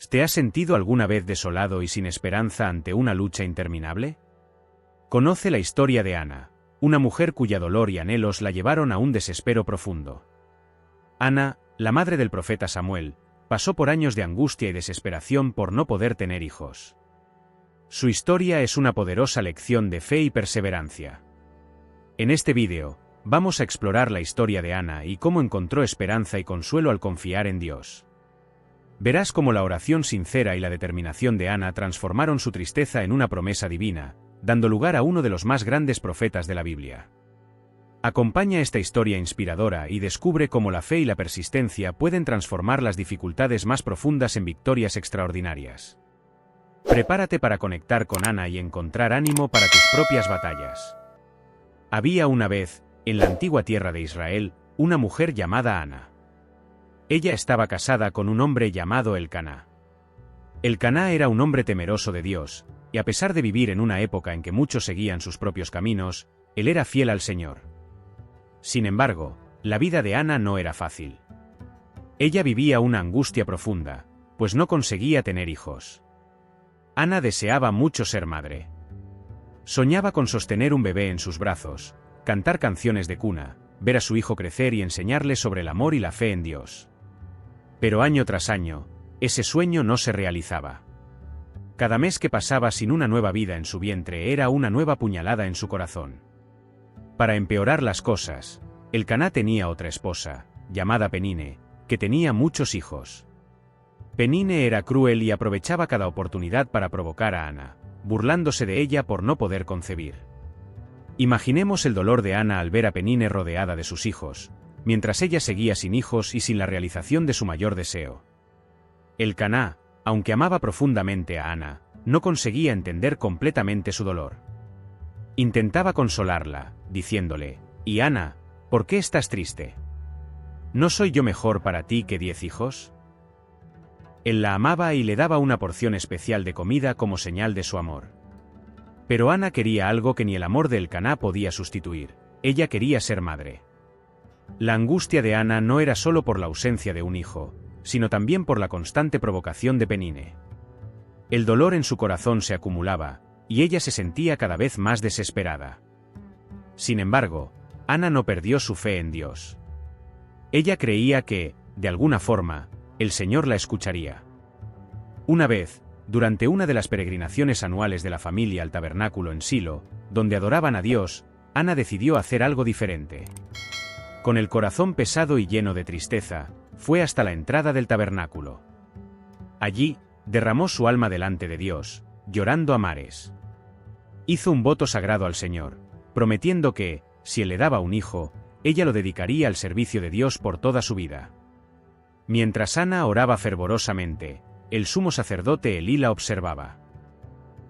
¿Te has sentido alguna vez desolado y sin esperanza ante una lucha interminable? Conoce la historia de Ana, una mujer cuya dolor y anhelos la llevaron a un desespero profundo. Ana, la madre del profeta Samuel, pasó por años de angustia y desesperación por no poder tener hijos. Su historia es una poderosa lección de fe y perseverancia. En este vídeo, vamos a explorar la historia de Ana y cómo encontró esperanza y consuelo al confiar en Dios. Verás cómo la oración sincera y la determinación de Ana transformaron su tristeza en una promesa divina, dando lugar a uno de los más grandes profetas de la Biblia. Acompaña esta historia inspiradora y descubre cómo la fe y la persistencia pueden transformar las dificultades más profundas en victorias extraordinarias. Prepárate para conectar con Ana y encontrar ánimo para tus propias batallas. Había una vez, en la antigua tierra de Israel, una mujer llamada Ana. Ella estaba casada con un hombre llamado Elcaná. Elcaná era un hombre temeroso de Dios, y a pesar de vivir en una época en que muchos seguían sus propios caminos, él era fiel al Señor. Sin embargo, la vida de Ana no era fácil. Ella vivía una angustia profunda, pues no conseguía tener hijos. Ana deseaba mucho ser madre. Soñaba con sostener un bebé en sus brazos, cantar canciones de cuna, ver a su hijo crecer y enseñarle sobre el amor y la fe en Dios. Pero año tras año, ese sueño no se realizaba. Cada mes que pasaba sin una nueva vida en su vientre era una nueva puñalada en su corazón. Para empeorar las cosas, Elcaná tenía otra esposa, llamada Penine, que tenía muchos hijos. Penine era cruel y aprovechaba cada oportunidad para provocar a Ana, burlándose de ella por no poder concebir. Imaginemos el dolor de Ana al ver a Penine rodeada de sus hijos, mientras ella seguía sin hijos y sin la realización de su mayor deseo. Elcaná, aunque amaba profundamente a Ana, no conseguía entender completamente su dolor. Intentaba consolarla, diciéndole: «¿Y Ana, por qué estás triste? ¿No soy yo mejor para ti que 10 hijos?» Él la amaba y le daba una porción especial de comida como señal de su amor. Pero Ana quería algo que ni el amor de Elcaná podía sustituir: ella quería ser madre. La angustia de Ana no era solo por la ausencia de un hijo, sino también por la constante provocación de Penine. El dolor en su corazón se acumulaba, y ella se sentía cada vez más desesperada. Sin embargo, Ana no perdió su fe en Dios. Ella creía que, de alguna forma, el Señor la escucharía. Una vez, durante una de las peregrinaciones anuales de la familia al tabernáculo en Silo, donde adoraban a Dios, Ana decidió hacer algo diferente. Con el corazón pesado y lleno de tristeza, fue hasta la entrada del tabernáculo. Allí, derramó su alma delante de Dios, llorando a mares. Hizo un voto sagrado al Señor, prometiendo que, si él le daba un hijo, ella lo dedicaría al servicio de Dios por toda su vida. Mientras Ana oraba fervorosamente, el sumo sacerdote Elí la observaba.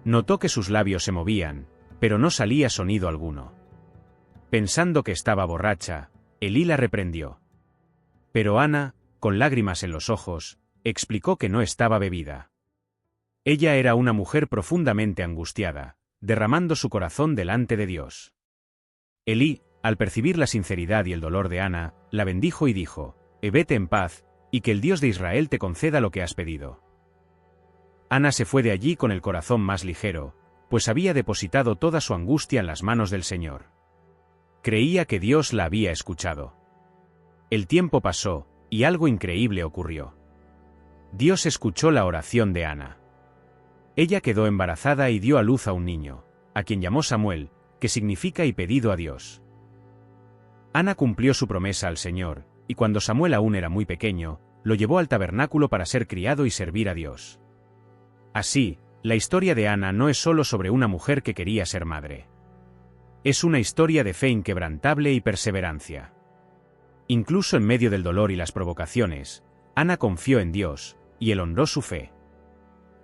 Notó que sus labios se movían, pero no salía sonido alguno. Pensando que estaba borracha, Elí la reprendió. Pero Ana, con lágrimas en los ojos, explicó que no estaba bebida. Ella era una mujer profundamente angustiada, derramando su corazón delante de Dios. Elí, al percibir la sinceridad y el dolor de Ana, la bendijo y dijo: «Vete en paz, y que el Dios de Israel te conceda lo que has pedido». Ana se fue de allí con el corazón más ligero, pues había depositado toda su angustia en las manos del Señor. Creía que Dios la había escuchado. El tiempo pasó, y algo increíble ocurrió. Dios escuchó la oración de Ana. Ella quedó embarazada y dio a luz a un niño, a quien llamó Samuel, que significa «y pedido a Dios». Ana cumplió su promesa al Señor, y cuando Samuel aún era muy pequeño, lo llevó al tabernáculo para ser criado y servir a Dios. Así, la historia de Ana no es solo sobre una mujer que quería ser madre. Es una historia de fe inquebrantable y perseverancia. Incluso en medio del dolor y las provocaciones, Ana confió en Dios, y él honró su fe.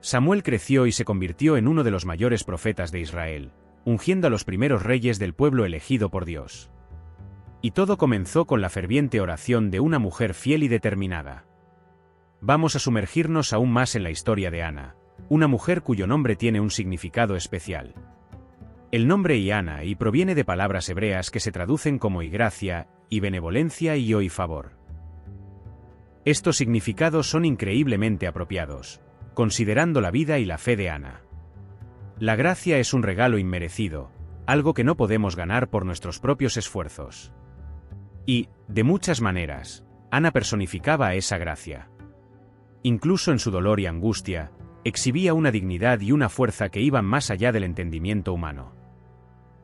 Samuel creció y se convirtió en uno de los mayores profetas de Israel, ungiendo a los primeros reyes del pueblo elegido por Dios. Y todo comenzó con la ferviente oración de una mujer fiel y determinada. Vamos a sumergirnos aún más en la historia de Ana, una mujer cuyo nombre tiene un significado especial. El nombre Ana proviene de palabras hebreas que se traducen como y gracia, y benevolencia y favor. Estos significados son increíblemente apropiados, considerando la vida y la fe de Ana. La gracia es un regalo inmerecido, algo que no podemos ganar por nuestros propios esfuerzos. Y, de muchas maneras, Ana personificaba esa gracia. Incluso en su dolor y angustia, exhibía una dignidad y una fuerza que iban más allá del entendimiento humano.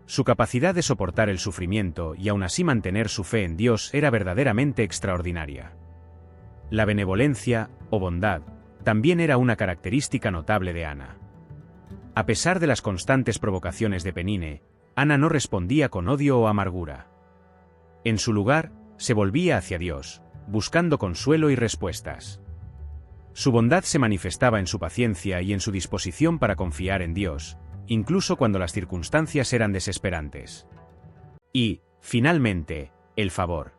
Su capacidad de soportar el sufrimiento y aún así mantener su fe en Dios era verdaderamente extraordinaria. La benevolencia, o bondad, también era una característica notable de Ana. A pesar de las constantes provocaciones de Penine, Ana no respondía con odio o amargura. En su lugar, se volvía hacia Dios, buscando consuelo y respuestas. Su bondad se manifestaba en su paciencia y en su disposición para confiar en Dios, incluso cuando las circunstancias eran desesperantes. Y, finalmente, el favor.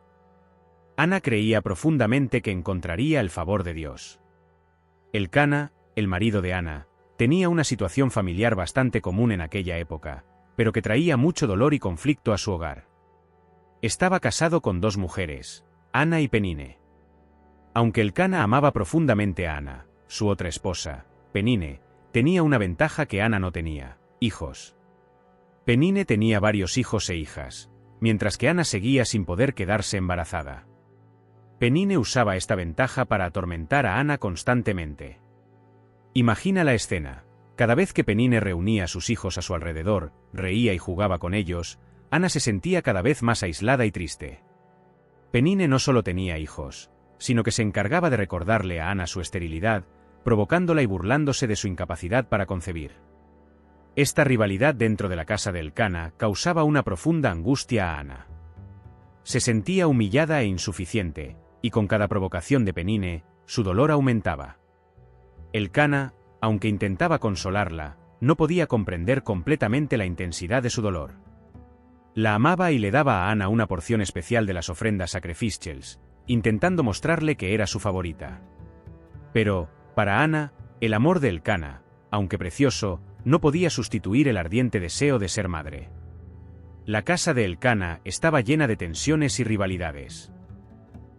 Ana creía profundamente que encontraría el favor de Dios. Elcana, el marido de Ana, tenía una situación familiar bastante común en aquella época, pero que traía mucho dolor y conflicto a su hogar. Estaba casado con 2 mujeres, Ana y Penine. Aunque Elcana amaba profundamente a Ana, su otra esposa, Penine, tenía una ventaja que Ana no tenía: hijos. Penine tenía varios hijos e hijas, mientras que Ana seguía sin poder quedarse embarazada. Penine usaba esta ventaja para atormentar a Ana constantemente. Imagina la escena. Cada vez que Penine reunía a sus hijos a su alrededor, reía y jugaba con ellos, Ana se sentía cada vez más aislada y triste. Penine no solo tenía hijos, sino que se encargaba de recordarle a Ana su esterilidad, provocándola y burlándose de su incapacidad para concebir. Esta rivalidad dentro de la casa de Elcana causaba una profunda angustia a Ana. Se sentía humillada e insuficiente, y con cada provocación de Penine, su dolor aumentaba. Elcana, aunque intentaba consolarla, no podía comprender completamente la intensidad de su dolor. La amaba y le daba a Ana una porción especial de las ofrendas sacrificiales, intentando mostrarle que era su favorita. Pero, para Ana, el amor de Elcana, aunque precioso, no podía sustituir el ardiente deseo de ser madre. La casa de Elcana estaba llena de tensiones y rivalidades.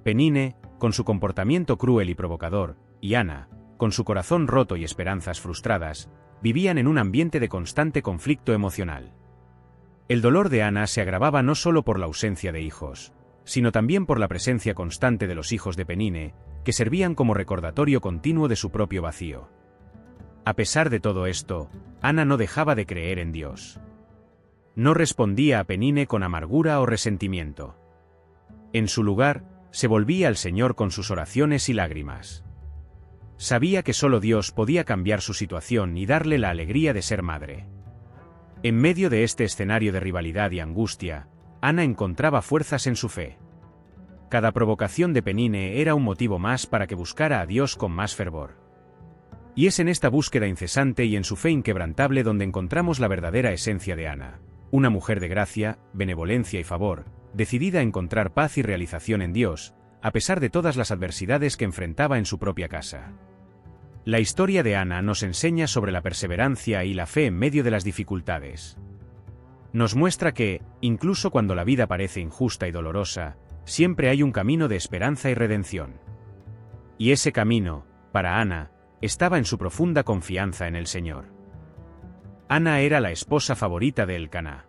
Penine, con su comportamiento cruel y provocador, y Ana, con su corazón roto y esperanzas frustradas, vivían en un ambiente de constante conflicto emocional. El dolor de Ana se agravaba no solo por la ausencia de hijos, sino también por la presencia constante de los hijos de Penine, que servían como recordatorio continuo de su propio vacío. A pesar de todo esto, Ana no dejaba de creer en Dios. No respondía a Penine con amargura o resentimiento. En su lugar, se volvía al Señor con sus oraciones y lágrimas. Sabía que solo Dios podía cambiar su situación y darle la alegría de ser madre. En medio de este escenario de rivalidad y angustia, Ana encontraba fuerzas en su fe. Cada provocación de Penine era un motivo más para que buscara a Dios con más fervor. Y es en esta búsqueda incesante y en su fe inquebrantable donde encontramos la verdadera esencia de Ana, una mujer de gracia, benevolencia y favor, decidida a encontrar paz y realización en Dios, a pesar de todas las adversidades que enfrentaba en su propia casa. La historia de Ana nos enseña sobre la perseverancia y la fe en medio de las dificultades. Nos muestra que, incluso cuando la vida parece injusta y dolorosa, siempre hay un camino de esperanza y redención. Y ese camino, para Ana, estaba en su profunda confianza en el Señor. Ana era la esposa favorita de Elcana.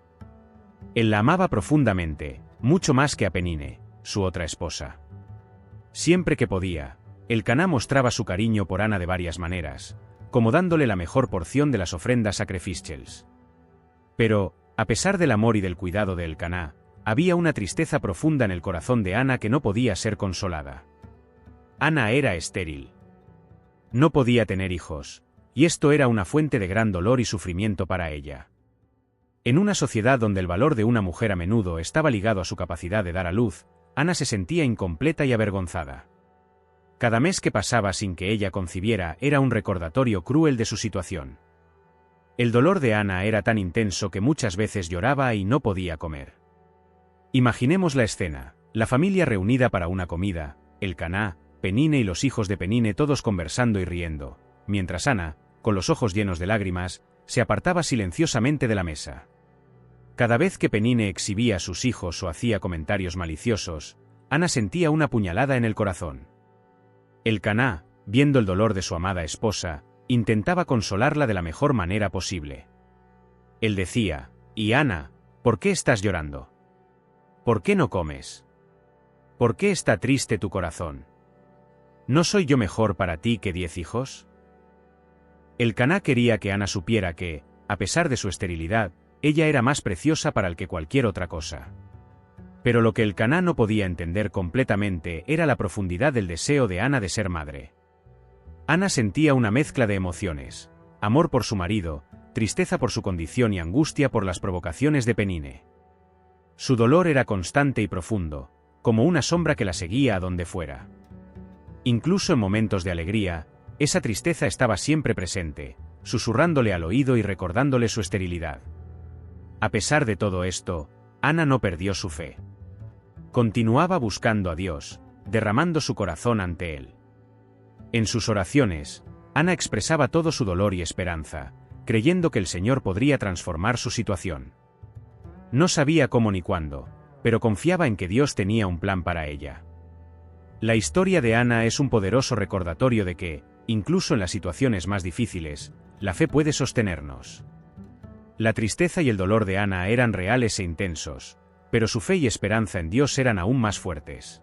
Él la amaba profundamente, mucho más que a Penine, su otra esposa. Siempre que podía, Elcana mostraba su cariño por Ana de varias maneras, como dándole la mejor porción de las ofrendas sacrificiales. Pero, a pesar del amor y del cuidado de Elcana, había una tristeza profunda en el corazón de Ana que no podía ser consolada. Ana era estéril. No podía tener hijos, y esto era una fuente de gran dolor y sufrimiento para ella. En una sociedad donde el valor de una mujer a menudo estaba ligado a su capacidad de dar a luz, Ana se sentía incompleta y avergonzada. Cada mes que pasaba sin que ella concibiera era un recordatorio cruel de su situación. El dolor de Ana era tan intenso que muchas veces lloraba y no podía comer. Imaginemos la escena, la familia reunida para una comida, Elcana, Penine y los hijos de Penine todos conversando y riendo, mientras Ana, con los ojos llenos de lágrimas, se apartaba silenciosamente de la mesa. Cada vez que Penine exhibía a sus hijos o hacía comentarios maliciosos, Ana sentía una puñalada en el corazón. Elcana, viendo el dolor de su amada esposa, intentaba consolarla de la mejor manera posible. Él decía: «Y Ana, ¿por qué estás llorando? ¿Por qué no comes? ¿Por qué está triste tu corazón? ¿No soy yo mejor para ti que 10 hijos?» Elcaná quería que Ana supiera que, a pesar de su esterilidad, ella era más preciosa para él que cualquier otra cosa. Pero lo que Elcaná no podía entender completamente era la profundidad del deseo de Ana de ser madre. Ana sentía una mezcla de emociones: amor por su marido, tristeza por su condición y angustia por las provocaciones de Penine. Su dolor era constante y profundo, como una sombra que la seguía a donde fuera. Incluso en momentos de alegría, esa tristeza estaba siempre presente, susurrándole al oído y recordándole su esterilidad. A pesar de todo esto, Ana no perdió su fe. Continuaba buscando a Dios, derramando su corazón ante Él. En sus oraciones, Ana expresaba todo su dolor y esperanza, creyendo que el Señor podría transformar su situación. No sabía cómo ni cuándo, pero confiaba en que Dios tenía un plan para ella. La historia de Ana es un poderoso recordatorio de que, incluso en las situaciones más difíciles, la fe puede sostenernos. La tristeza y el dolor de Ana eran reales e intensos, pero su fe y esperanza en Dios eran aún más fuertes.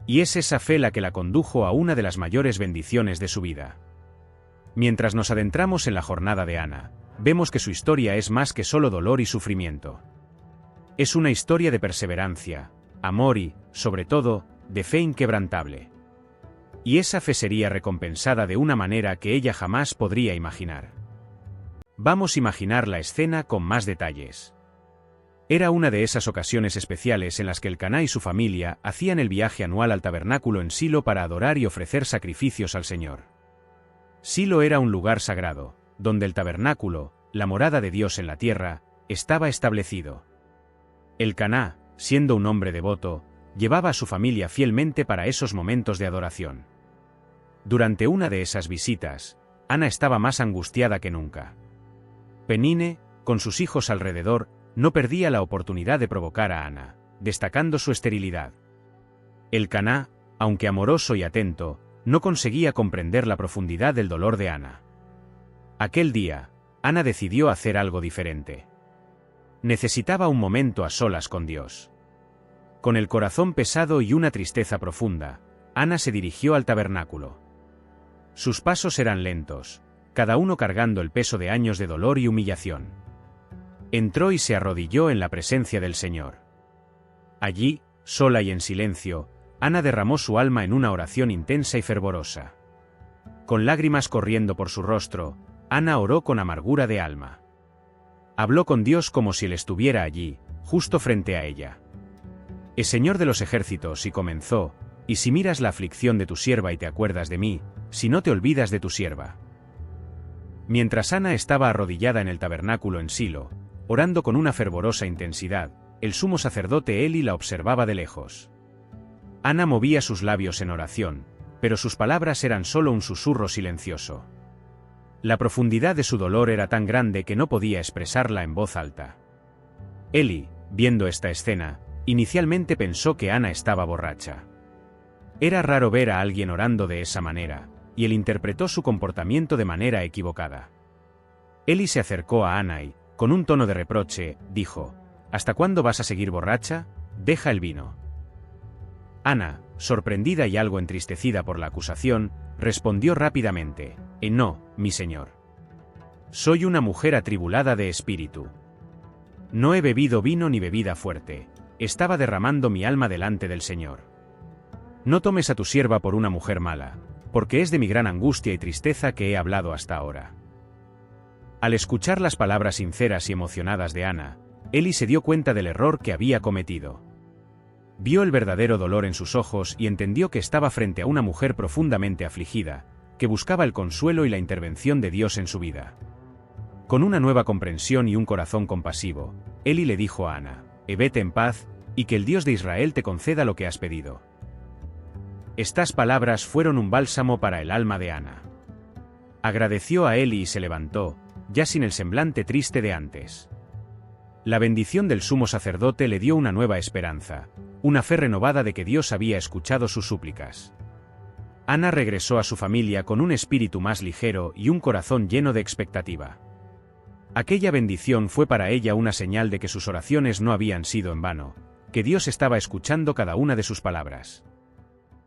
Y es esa fe la que la condujo a una de las mayores bendiciones de su vida. Mientras nos adentramos en la jornada de Ana, vemos que su historia es más que solo dolor y sufrimiento. Es una historia de perseverancia, amor y, sobre todo, de fe inquebrantable. Y esa fe sería recompensada de una manera que ella jamás podría imaginar. Vamos a imaginar la escena con más detalles. Era una de esas ocasiones especiales en las que Elcaná y su familia hacían el viaje anual al tabernáculo en Silo para adorar y ofrecer sacrificios al Señor. Silo era un lugar sagrado, donde el tabernáculo, la morada de Dios en la tierra, estaba establecido. Elcaná, siendo un hombre devoto, llevaba a su familia fielmente para esos momentos de adoración. Durante una de esas visitas, Ana estaba más angustiada que nunca. Penine, con sus hijos alrededor, no perdía la oportunidad de provocar a Ana, destacando su esterilidad. Elcaná, aunque amoroso y atento, no conseguía comprender la profundidad del dolor de Ana. Aquel día, Ana decidió hacer algo diferente. Necesitaba un momento a solas con Dios. Con el corazón pesado y una tristeza profunda, Ana se dirigió al tabernáculo. Sus pasos eran lentos, cada uno cargando el peso de años de dolor y humillación. Entró y se arrodilló en la presencia del Señor. Allí, sola y en silencio, Ana derramó su alma en una oración intensa y fervorosa. Con lágrimas corriendo por su rostro, Ana oró con amargura de alma. Habló con Dios como si Él estuviera allí, justo frente a ella. «El Señor de los ejércitos», y comenzó, «y si miras la aflicción de tu sierva y te acuerdas de mí, si no te olvidas de tu sierva». Mientras Ana estaba arrodillada en el tabernáculo en Silo, orando con una fervorosa intensidad, el sumo sacerdote Eli la observaba de lejos. Ana movía sus labios en oración, pero sus palabras eran solo un susurro silencioso. La profundidad de su dolor era tan grande que no podía expresarla en voz alta. Eli, viendo esta escena, inicialmente pensó que Ana estaba borracha. Era raro ver a alguien orando de esa manera, y él interpretó su comportamiento de manera equivocada. Eli se acercó a Ana y, con un tono de reproche, dijo: «¿Hasta cuándo vas a seguir borracha? Deja el vino». Ana, sorprendida y algo entristecida por la acusación, respondió rápidamente: «No, mi señor. Soy una mujer atribulada de espíritu. No he bebido vino ni bebida fuerte, estaba derramando mi alma delante del Señor. No tomes a tu sierva por una mujer mala, porque es de mi gran angustia y tristeza que he hablado hasta ahora». Al escuchar las palabras sinceras y emocionadas de Ana, Eli se dio cuenta del error que había cometido. Vio el verdadero dolor en sus ojos y entendió que estaba frente a una mujer profundamente afligida, que buscaba el consuelo y la intervención de Dios en su vida. Con una nueva comprensión y un corazón compasivo, Eli le dijo a Ana: «Vete en paz, y que el Dios de Israel te conceda lo que has pedido». Estas palabras fueron un bálsamo para el alma de Ana. Agradeció a Eli y se levantó, ya sin el semblante triste de antes. La bendición del sumo sacerdote le dio una nueva esperanza, una fe renovada de que Dios había escuchado sus súplicas. Ana regresó a su familia con un espíritu más ligero y un corazón lleno de expectativa. Aquella bendición fue para ella una señal de que sus oraciones no habían sido en vano, que Dios estaba escuchando cada una de sus palabras.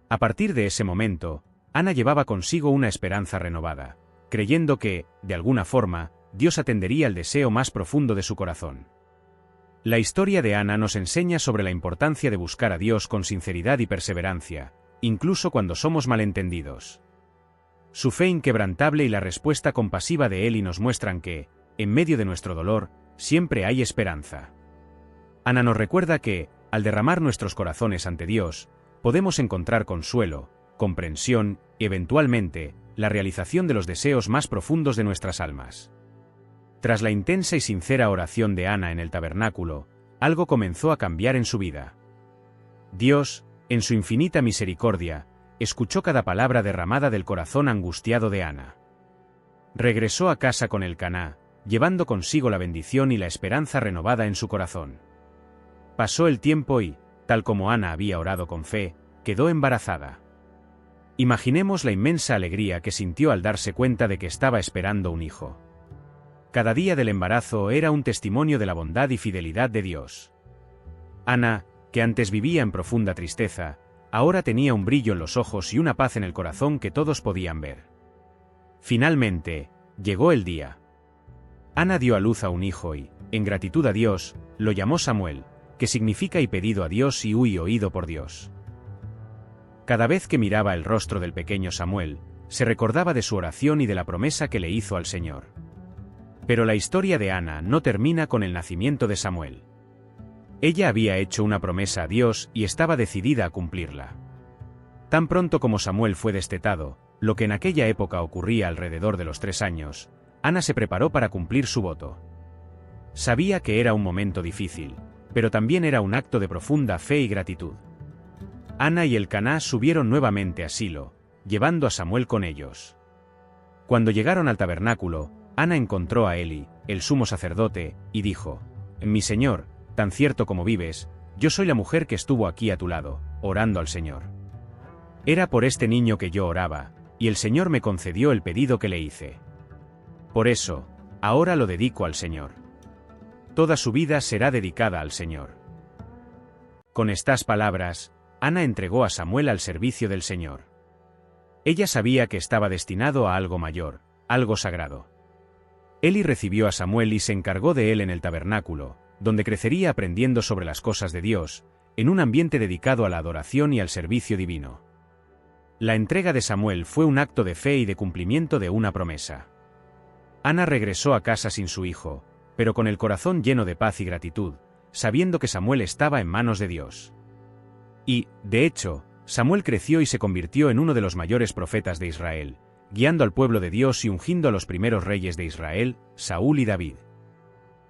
A partir de ese momento, Ana llevaba consigo una esperanza renovada, creyendo que, de alguna forma, Dios atendería el deseo más profundo de su corazón. La historia de Ana nos enseña sobre la importancia de buscar a Dios con sinceridad y perseverancia, incluso cuando somos malentendidos. Su fe inquebrantable y la respuesta compasiva de Eli nos muestran que, en medio de nuestro dolor, siempre hay esperanza. Ana nos recuerda que, al derramar nuestros corazones ante Dios, podemos encontrar consuelo, comprensión y, eventualmente, la realización de los deseos más profundos de nuestras almas. Tras la intensa y sincera oración de Ana en el tabernáculo, algo comenzó a cambiar en su vida. Dios, en su infinita misericordia, escuchó cada palabra derramada del corazón angustiado de Ana. Regresó a casa con el Caná, llevando consigo la bendición y la esperanza renovada en su corazón. Pasó el tiempo y, tal como Ana había orado con fe, quedó embarazada. Imaginemos la inmensa alegría que sintió al darse cuenta de que estaba esperando un hijo. Cada día del embarazo era un testimonio de la bondad y fidelidad de Dios. Ana, que antes vivía en profunda tristeza, ahora tenía un brillo en los ojos y una paz en el corazón que todos podían ver. Finalmente, llegó el día. Ana dio a luz a un hijo y, en gratitud a Dios, lo llamó Samuel, que significa y pedido a Dios y oído por Dios. Cada vez que miraba el rostro del pequeño Samuel, se recordaba de su oración y de la promesa que le hizo al Señor. Pero la historia de Ana no termina con el nacimiento de Samuel. Ella había hecho una promesa a Dios y estaba decidida a cumplirla. Tan pronto como Samuel fue destetado, lo que en aquella época ocurría alrededor de los 3 años, Ana se preparó para cumplir su voto. Sabía que era un momento difícil, pero también era un acto de profunda fe y gratitud. Ana y el Caná subieron nuevamente a Silo, llevando a Samuel con ellos. Cuando llegaron al tabernáculo, Ana encontró a Eli, el sumo sacerdote, y dijo: «Mi señor, tan cierto como vives, yo soy la mujer que estuvo aquí a tu lado, orando al Señor. Era por este niño que yo oraba, y el Señor me concedió el pedido que le hice. Por eso, ahora lo dedico al Señor. Toda su vida será dedicada al Señor». Con estas palabras, Ana entregó a Samuel al servicio del Señor. Ella sabía que estaba destinado a algo mayor, algo sagrado. Eli recibió a Samuel y se encargó de él en el tabernáculo, donde crecería aprendiendo sobre las cosas de Dios, en un ambiente dedicado a la adoración y al servicio divino. La entrega de Samuel fue un acto de fe y de cumplimiento de una promesa. Ana regresó a casa sin su hijo, pero con el corazón lleno de paz y gratitud, sabiendo que Samuel estaba en manos de Dios. Y, de hecho, Samuel creció y se convirtió en uno de los mayores profetas de Israel, guiando al pueblo de Dios y ungiendo a los primeros reyes de Israel, Saúl y David.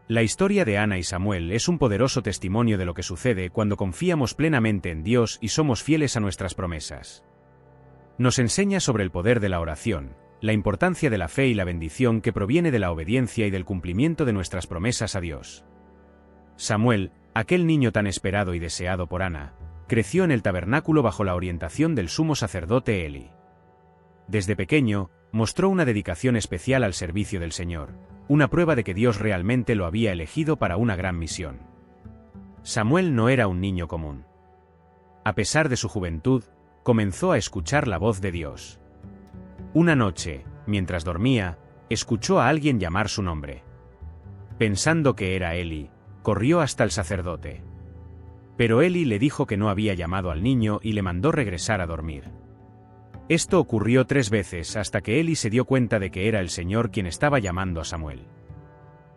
La historia de Ana y Samuel es un poderoso testimonio de lo que sucede cuando confiamos plenamente en Dios y somos fieles a nuestras promesas. Nos enseña sobre el poder de la oración, la importancia de la fe y la bendición que proviene de la obediencia y del cumplimiento de nuestras promesas a Dios. Samuel, aquel niño tan esperado y deseado por Ana, creció en el tabernáculo bajo la orientación del sumo sacerdote Eli. Desde pequeño, mostró una dedicación especial al servicio del Señor, una prueba de que Dios realmente lo había elegido para una gran misión. Samuel no era un niño común. A pesar de su juventud, comenzó a escuchar la voz de Dios. Una noche, mientras dormía, escuchó a alguien llamar su nombre. Pensando que era Eli, corrió hasta el sacerdote. Pero Eli le dijo que no había llamado al niño y le mandó regresar a dormir. Esto ocurrió 3 veces hasta que Eli se dio cuenta de que era el Señor quien estaba llamando a Samuel.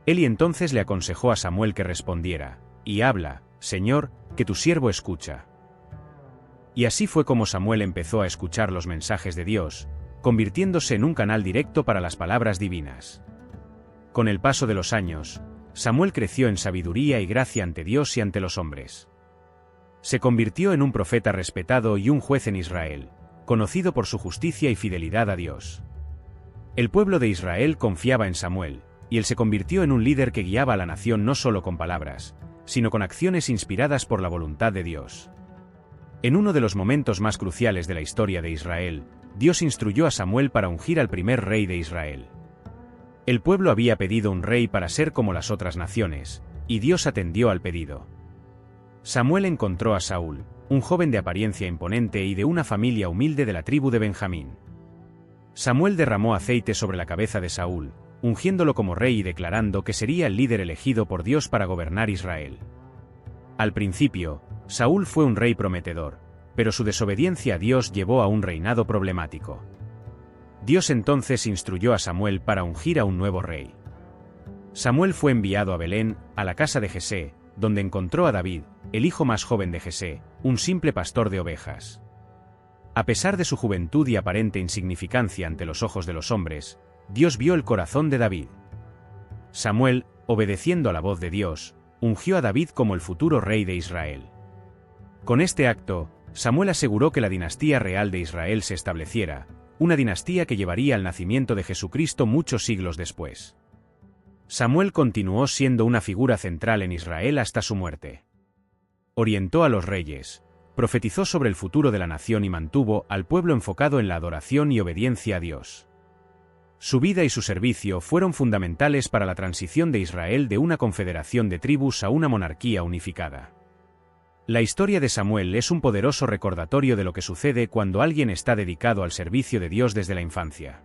Eli entonces le aconsejó a Samuel que respondiera: «Y habla, Señor, que tu siervo escucha». Y así fue como Samuel empezó a escuchar los mensajes de Dios, convirtiéndose en un canal directo para las palabras divinas. Con el paso de los años, Samuel creció en sabiduría y gracia ante Dios y ante los hombres. Se convirtió en un profeta respetado y un juez en Israel, conocido por su justicia y fidelidad a Dios. El pueblo de Israel confiaba en Samuel, y él se convirtió en un líder que guiaba a la nación no solo con palabras, sino con acciones inspiradas por la voluntad de Dios. En uno de los momentos más cruciales de la historia de Israel, Dios instruyó a Samuel para ungir al primer rey de Israel. El pueblo había pedido un rey para ser como las otras naciones, y Dios atendió al pedido. Samuel encontró a Saúl, un joven de apariencia imponente y de una familia humilde de la tribu de Benjamín. Samuel derramó aceite sobre la cabeza de Saúl, ungiéndolo como rey y declarando que sería el líder elegido por Dios para gobernar Israel. Al principio, Saúl fue un rey prometedor, pero su desobediencia a Dios llevó a un reinado problemático. Dios entonces instruyó a Samuel para ungir a un nuevo rey. Samuel fue enviado a Belén, a la casa de Jesé, donde encontró a David, el hijo más joven de Jesé, un simple pastor de ovejas. A pesar de su juventud y aparente insignificancia ante los ojos de los hombres, Dios vio el corazón de David. Samuel, obedeciendo a la voz de Dios, ungió a David como el futuro rey de Israel. Con este acto, Samuel aseguró que la dinastía real de Israel se estableciera, una dinastía que llevaría al nacimiento de Jesucristo muchos siglos después. Samuel continuó siendo una figura central en Israel hasta su muerte. Orientó a los reyes, profetizó sobre el futuro de la nación y mantuvo al pueblo enfocado en la adoración y obediencia a Dios. Su vida y su servicio fueron fundamentales para la transición de Israel de una confederación de tribus a una monarquía unificada. La historia de Samuel es un poderoso recordatorio de lo que sucede cuando alguien está dedicado al servicio de Dios desde la infancia.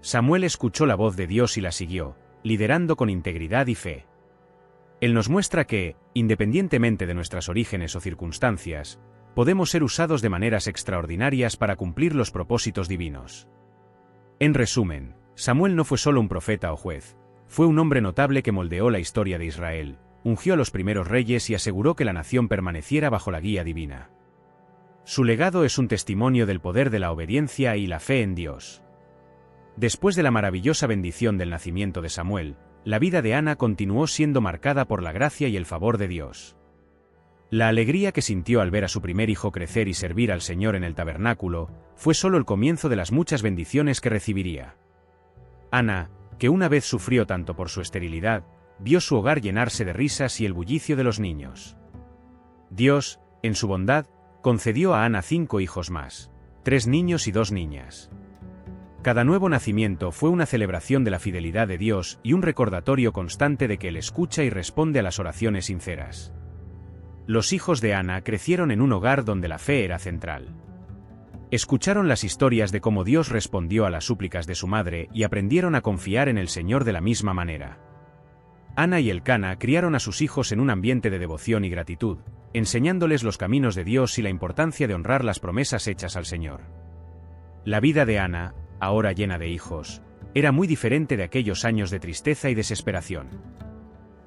Samuel escuchó la voz de Dios y la siguió, liderando con integridad y fe. Él nos muestra que, independientemente de nuestros orígenes o circunstancias, podemos ser usados de maneras extraordinarias para cumplir los propósitos divinos. En resumen, Samuel no fue solo un profeta o juez, fue un hombre notable que moldeó la historia de Israel, ungió a los primeros reyes y aseguró que la nación permaneciera bajo la guía divina. Su legado es un testimonio del poder de la obediencia y la fe en Dios. Después de la maravillosa bendición del nacimiento de Samuel, la vida de Ana continuó siendo marcada por la gracia y el favor de Dios. La alegría que sintió al ver a su primer hijo crecer y servir al Señor en el tabernáculo, fue solo el comienzo de las muchas bendiciones que recibiría. Ana, que una vez sufrió tanto por su esterilidad, vio su hogar llenarse de risas y el bullicio de los niños. Dios, en su bondad, concedió a Ana 5 hijos más, 3 niños y 2 niñas. Cada nuevo nacimiento fue una celebración de la fidelidad de Dios y un recordatorio constante de que Él escucha y responde a las oraciones sinceras. Los hijos de Ana crecieron en un hogar donde la fe era central. Escucharon las historias de cómo Dios respondió a las súplicas de su madre y aprendieron a confiar en el Señor de la misma manera. Ana y Elcana criaron a sus hijos en un ambiente de devoción y gratitud, enseñándoles los caminos de Dios y la importancia de honrar las promesas hechas al Señor. La vida de Ana, ahora llena de hijos, era muy diferente de aquellos años de tristeza y desesperación.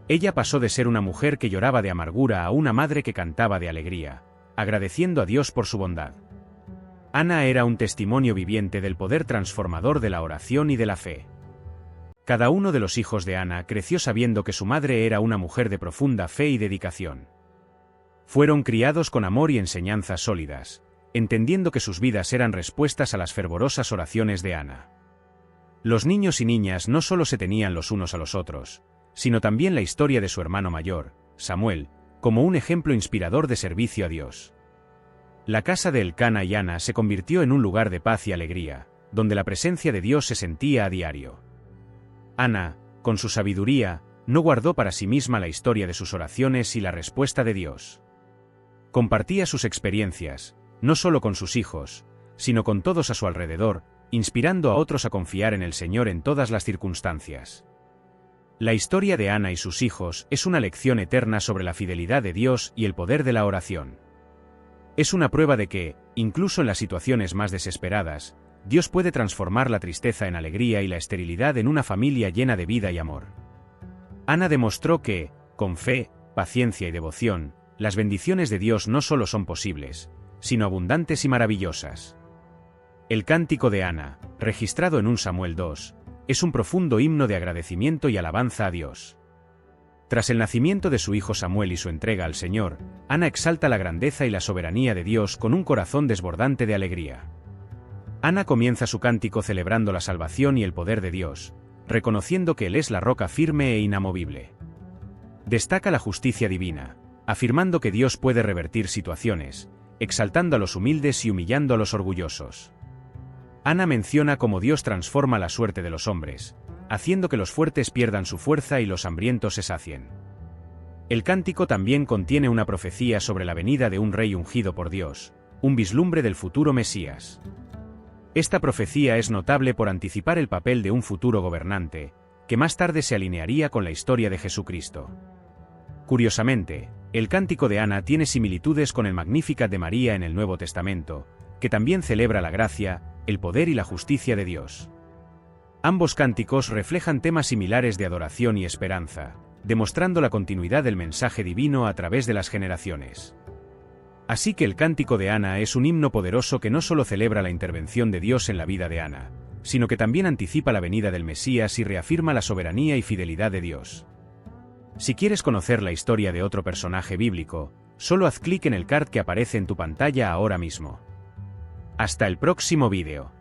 Ella pasó de ser una mujer que lloraba de amargura a una madre que cantaba de alegría, agradeciendo a Dios por su bondad. Ana era un testimonio viviente del poder transformador de la oración y de la fe. Cada uno de los hijos de Ana creció sabiendo que su madre era una mujer de profunda fe y dedicación. Fueron criados con amor y enseñanzas sólidas, entendiendo que sus vidas eran respuestas a las fervorosas oraciones de Ana. Los niños y niñas no solo se tenían los unos a los otros, sino también la historia de su hermano mayor, Samuel, como un ejemplo inspirador de servicio a Dios. La casa de Elcana y Ana se convirtió en un lugar de paz y alegría, donde la presencia de Dios se sentía a diario. Ana, con su sabiduría, no guardó para sí misma la historia de sus oraciones y la respuesta de Dios. Compartía sus experiencias, no solo con sus hijos, sino con todos a su alrededor, inspirando a otros a confiar en el Señor en todas las circunstancias. La historia de Ana y sus hijos es una lección eterna sobre la fidelidad de Dios y el poder de la oración. Es una prueba de que, incluso en las situaciones más desesperadas, Dios puede transformar la tristeza en alegría y la esterilidad en una familia llena de vida y amor. Ana demostró que, con fe, paciencia y devoción, las bendiciones de Dios no solo son posibles, sino abundantes y maravillosas. El cántico de Ana, registrado en 1 Samuel 2, es un profundo himno de agradecimiento y alabanza a Dios. Tras el nacimiento de su hijo Samuel y su entrega al Señor, Ana exalta la grandeza y la soberanía de Dios con un corazón desbordante de alegría. Ana comienza su cántico celebrando la salvación y el poder de Dios, reconociendo que Él es la roca firme e inamovible. Destaca la justicia divina, afirmando que Dios puede revertir situaciones, exaltando a los humildes y humillando a los orgullosos. Ana menciona cómo Dios transforma la suerte de los hombres, haciendo que los fuertes pierdan su fuerza y los hambrientos se sacien. El cántico también contiene una profecía sobre la venida de un rey ungido por Dios, un vislumbre del futuro Mesías. Esta profecía es notable por anticipar el papel de un futuro gobernante, que más tarde se alinearía con la historia de Jesucristo. Curiosamente, el Cántico de Ana tiene similitudes con el Magnificat de María en el Nuevo Testamento, que también celebra la gracia, el poder y la justicia de Dios. Ambos cánticos reflejan temas similares de adoración y esperanza, demostrando la continuidad del mensaje divino a través de las generaciones. Así que el Cántico de Ana es un himno poderoso que no solo celebra la intervención de Dios en la vida de Ana, sino que también anticipa la venida del Mesías y reafirma la soberanía y fidelidad de Dios. Si quieres conocer la historia de otro personaje bíblico, solo haz clic en el card que aparece en tu pantalla ahora mismo. Hasta el próximo vídeo.